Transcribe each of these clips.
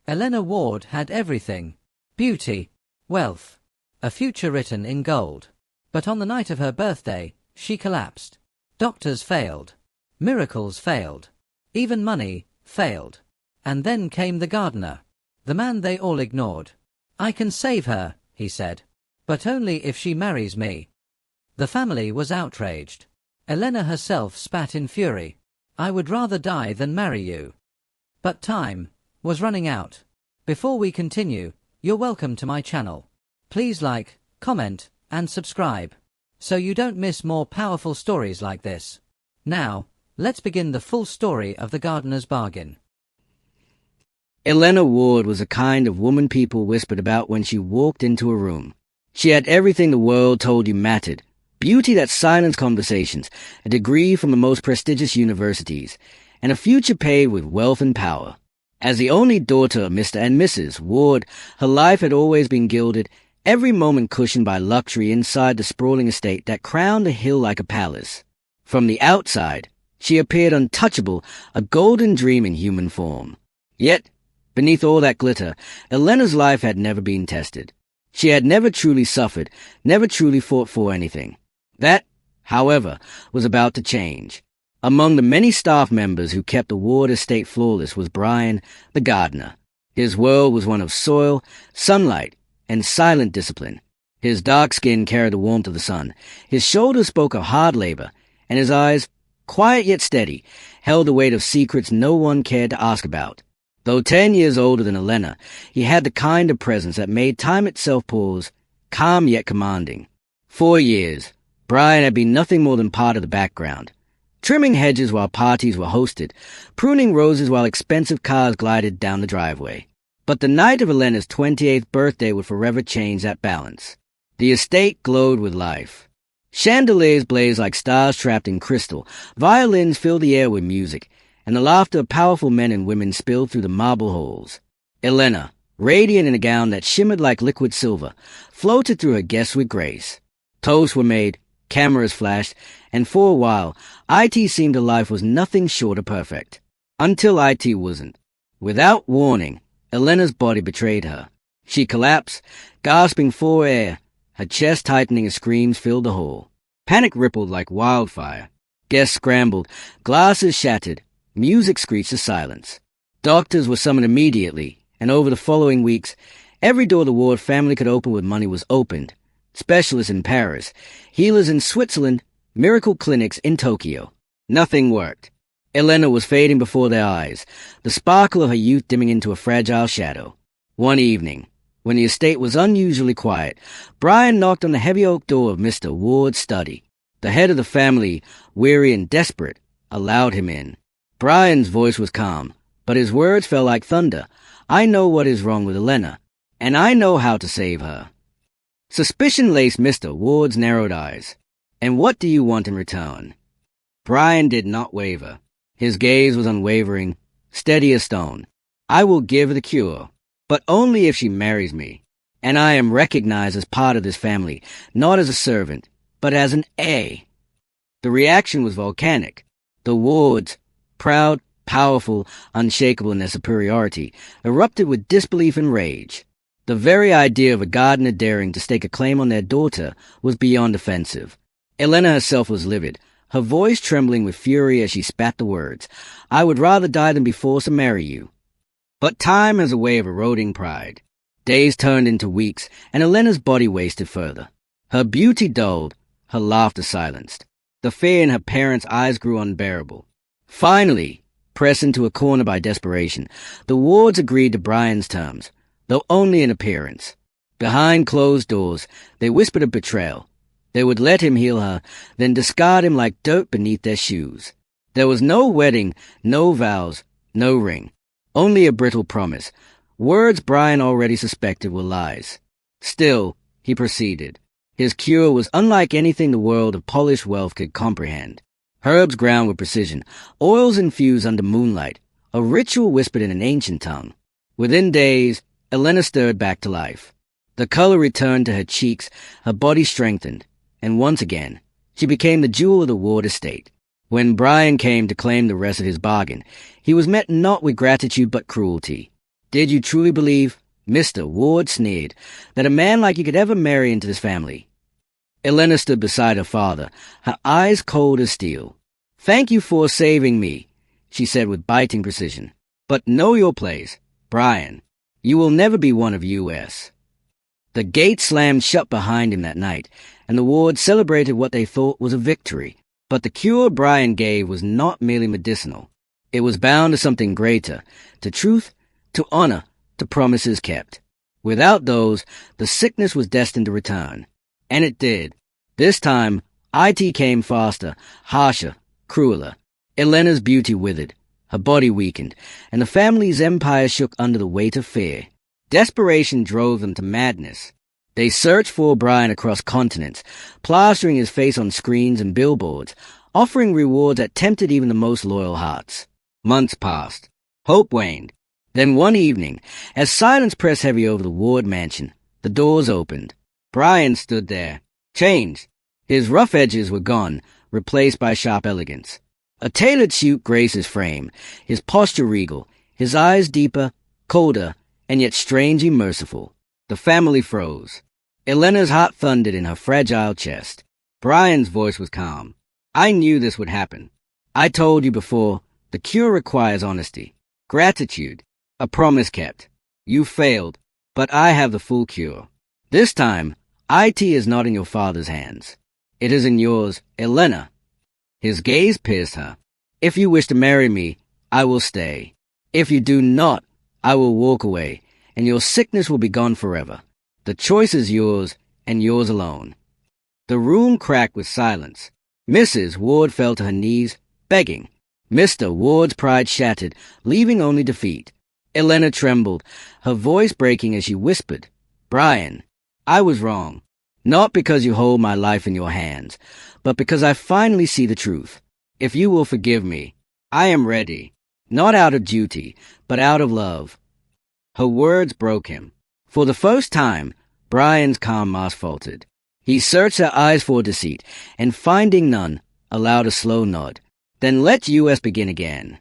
Elena Ward had everything: beauty, wealth, a future written in gold. But on the night of her birthday, she collapsed. Doctors failed. Miracles failed. Even money failed. And then came the gardener, the man they all ignored. "I can save her," he said, "but only if she marries me." The family was outraged. Elena herself spat in fury. "I would rather die than marry you." But time was running out. Before we continue, you're welcome to my channel. Please like, comment, and subscribe, so you don't miss more powerful stories like this. Now, let's begin the full story of the Gardner'S bargain. Elena Ward was the kind of woman people whispered about when she walked into a room. She had everything the world told you mattered: beauty that silenced conversations, a degree from the most prestigious universities, and a future paved with wealth and power. As the only daughter of Mr. and Mrs. Ward, her life had always been gilded, every moment cushioned by luxury inside the sprawling estate that crowned the hill like a palace. From the outside, she appeared untouchable, a golden dream in human form. Yet, beneath all that glitter, Elena's life had never been tested. She had never truly suffered, never truly fought for anything. That, however, was about to change. Among the many staff members who kept the Ward estate flawless was Brian, the gardener. His world was one of soil, sunlight, and silent discipline. His dark skin carried the warmth of the sun. His shoulders spoke of hard labor, and his eyes, quiet yet steady, held the weight of secrets no one cared to ask about. Though 10 years older than Elena, he had the kind of presence that made time itself pause, calm yet commanding. 4 years, Brian had been nothing more than part of the background. Trimming hedges while parties were hosted, pruning roses while expensive cars glided down the driveway. But the night of Elena's 28th birthday would forever change that balance. The estate glowed with life. Chandeliers blazed like stars trapped in crystal, violins filled the air with music, and the laughter of powerful men and women spilled through the marble halls. Elena, radiant in a gown that shimmered like liquid silver, floated through her guests with grace. Toasts were made, cameras flashed, and for a while, IT seemed her life was nothing short of perfect. Until IT wasn't. Without warning, Elena's body betrayed her. She collapsed, gasping for air, her chest tightening as screams filled the hall. Panic rippled like wildfire. Guests scrambled, glasses shattered, music screeched to silence. Doctors were summoned immediately, and over the following weeks, every door the Ward family could open with money was opened. Specialists in Paris, healers in Switzerland, miracle clinics in Tokyo. Nothing worked. Elena was fading before their eyes, the sparkle of her youth dimming into a fragile shadow. One evening, when the estate was unusually quiet, Brian knocked on the heavy oak door of Mr. Ward's study. The head of the family, weary and desperate, allowed him in. Brian's voice was calm, but his words fell like thunder. "I know what is wrong with Elena, and I know how to save her." Suspicion laced Mr. Ward's narrowed eyes. "And what do you want in return?" Brian did not waver. His gaze was unwavering, steady as stone. "I will give the cure, but only if she marries me, and I am recognized as part of this family, not as a servant, but as an heir." The reaction was volcanic. The Wards, proud, powerful, unshakable in their superiority, erupted with disbelief and rage. The very idea of a gardener daring to stake a claim on their daughter was beyond offensive. Elena herself was livid, her voice trembling with fury as she spat the words, "I would rather die than be forced to marry you." But time has a way of eroding pride. Days turned into weeks, and Elena's body wasted further. Her beauty dulled, her laughter silenced. The fear in her parents' eyes grew unbearable. Finally, pressed into a corner by desperation, the Wards agreed to Brian's terms, though only in appearance. Behind closed doors, they whispered of betrayal. They would let him heal her, then discard him like dirt beneath their shoes. There was no wedding, no vows, no ring. Only a brittle promise. Words Brian already suspected were lies. Still, he proceeded. His cure was unlike anything the world of polished wealth could comprehend. Herbs ground with precision, oils infused under moonlight, a ritual whispered in an ancient tongue. Within days, Elena stirred back to life. The color returned to her cheeks, her body strengthened, and once again, she became the jewel of the Ward estate. When Brian came to claim the rest of his bargain, he was met not with gratitude but cruelty. Did you truly believe, Mr. Ward sneered, that a man like you could ever marry into this family? Elena stood beside her father, her eyes cold as steel. Thank you for saving me, she said with biting precision. But know your place, Brian. You will never be one of US. The gate slammed shut behind him that night, and the Wards celebrated what they thought was a victory. But the cure Brian gave was not merely medicinal. It was bound to something greater, to truth, to honor, to promises kept. Without those, the sickness was destined to return. And it did. This time, IT came faster, harsher, crueler. Elena's beauty withered, her body weakened, and the family's empire shook under the weight of fear. Desperation drove them to madness. They searched for Brian across continents, plastering his face on screens and billboards, offering rewards that tempted even the most loyal hearts. Months passed. Hope waned. Then one evening, as silence pressed heavy over the Ward mansion, the doors opened. Brian stood there, changed. His rough edges were gone, replaced by sharp elegance. A tailored suit graced his frame, his posture regal, his eyes deeper, colder, and yet strangely merciful. The family froze. Elena's heart thundered in her fragile chest. Brian's voice was calm. I knew this would happen. I told you before, the cure requires honesty, gratitude, a promise kept. You failed, but I have the full cure. This time, IT is not in your father's hands. It is in yours, Elena. His gaze pierced her. If you wish to marry me, I will stay. If you do not, I will walk away, and your sickness will be gone forever. The choice is yours, and yours alone. The room cracked with silence. Mrs. Ward fell to her knees, begging. Mr. Ward's pride shattered, leaving only defeat. Elena trembled, her voice breaking as she whispered, Brian, I was wrong. Not because you hold my life in your hands, but because I finally see the truth. If you will forgive me, I am ready. Not out of duty, but out of love. Her words broke him. For the first time, Brian's calm mask faltered. He searched her eyes for deceit, and finding none, allowed a slow nod. Then let US begin again.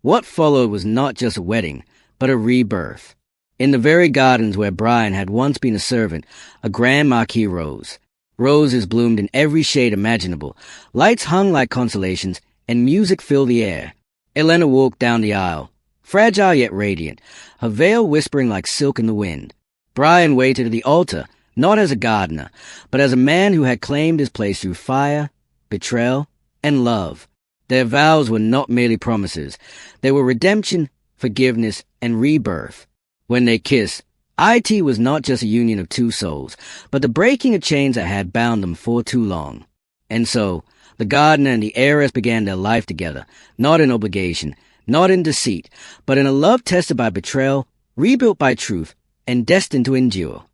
What followed was not just a wedding, but a rebirth. In the very gardens where Brian had once been a servant, a grand marquee rose. Roses bloomed in every shade imaginable, lights hung like constellations, and music filled the air. Elena walked down the aisle, fragile yet radiant, her veil whispering like silk in the wind. Brian waited at the altar, not as a gardener, but as a man who had claimed his place through fire, betrayal, and love. Their vows were not merely promises. They were redemption, forgiveness, and rebirth. When they kissed, IT was not just a union of two souls, but the breaking of chains that had bound them for too long. And so, the gardener and the heiress began their life together, not in obligation, not in deceit, but in a love tested by betrayal, rebuilt by truth, and destined to endure.